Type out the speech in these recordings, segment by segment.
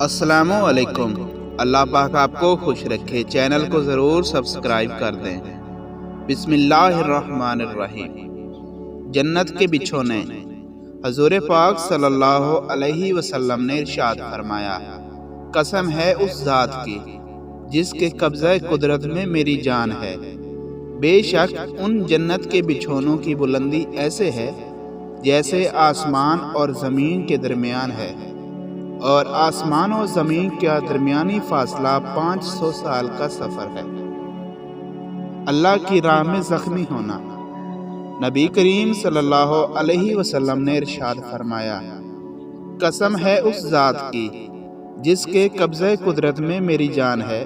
السلام علیکم۔ اللہ پاک آپ کو خوش رکھے۔ چینل کو ضرور سبسکرائب کر دیں۔ بسم اللہ الرحمن الرحیم۔ جنت کے بچھونے۔ حضور پاک صلی اللہ علیہ وسلم نے ارشاد فرمایا، قسم ہے اس ذات کی جس کے قبضہ قدرت میں میری جان ہے، بے شک ان جنت کے بچھونوں کی بلندی ایسے ہے جیسے آسمان اور زمین کے درمیان ہے، اور آسمان و زمین کا درمیانی فاصلہ 500 سال کا سفر ہے۔ اللہ کی راہ میں زخمی ہونا۔ نبی کریم صلی اللہ علیہ وسلم نے ارشاد فرمایا، قسم ہے اس ذات کی جس کے قبضہ قدرت میں میری جان ہے،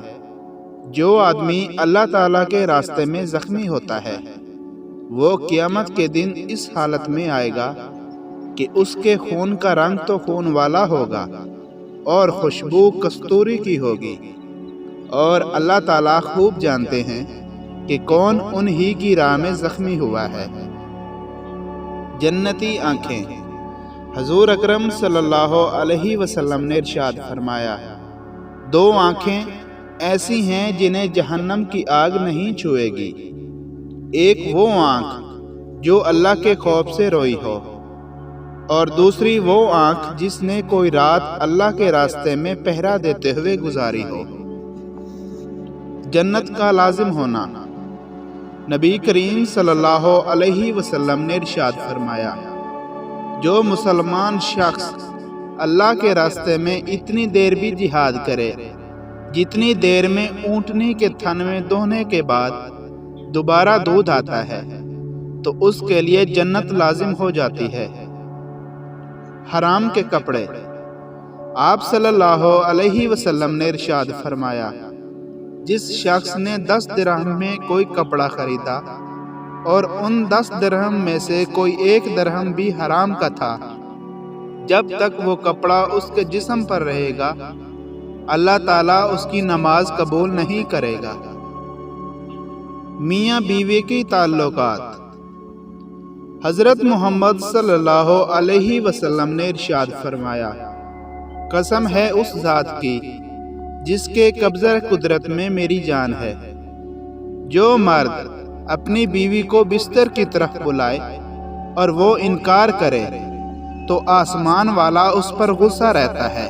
جو آدمی اللہ تعالیٰ کے راستے میں زخمی ہوتا ہے وہ قیامت کے دن اس حالت میں آئے گا کہ اس کے خون کا رنگ تو خون والا ہوگا اور خوشبو کستوری کی ہوگی، اور اللہ تعالیٰ خوب جانتے ہیں کہ کون انہی کی راہ میں زخمی ہوا ہے۔ جنتی آنکھیں۔ حضور اکرم صلی اللہ علیہ وسلم نے ارشاد فرمایا، دو آنکھیں ایسی ہیں جنہیں جہنم کی آگ نہیں چھوئے گی، ایک وہ آنکھ جو اللہ کے خوف سے روئی ہو، اور دوسری وہ آنکھ جس نے کوئی رات اللہ کے راستے میں پہرا دیتے ہوئے گزاری ہو۔ جنت کا لازم ہونا۔ نبی کریم صلی اللہ علیہ وسلم نے ارشاد فرمایا، جو مسلمان شخص اللہ کے راستے میں اتنی دیر بھی جہاد کرے جتنی دیر میں اونٹنی کے تھن میں دوہنے کے بعد دوبارہ دودھ آتا ہے، تو اس کے لیے جنت لازم ہو جاتی ہے۔ حرام کے کپڑے۔ آپ صلی اللہ علیہ وسلم نے ارشاد فرمایا، جس شخص نے 10 درہم میں کوئی کپڑا خریدا اور ان 10 درہم میں سے کوئی 1 درہم بھی حرام کا تھا، جب تک وہ کپڑا اس کے جسم پر رہے گا اللہ تعالیٰ اس کی نماز قبول نہیں کرے گا۔ میاں بیوی کی تعلقات۔ حضرت محمد صلی اللہ علیہ وسلم نے ارشاد فرمایا، قسم ہے اس ذات کی جس کے قبضہ قدرت میں میری جان ہے، جو مرد اپنی بیوی کو بستر کی طرف بلائے اور وہ انکار کرے تو آسمان والا اس پر غصہ رہتا ہے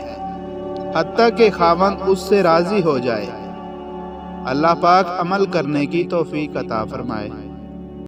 حتیٰ کہ خاوند اس سے راضی ہو جائے۔ اللہ پاک عمل کرنے کی توفیق عطا فرمائے۔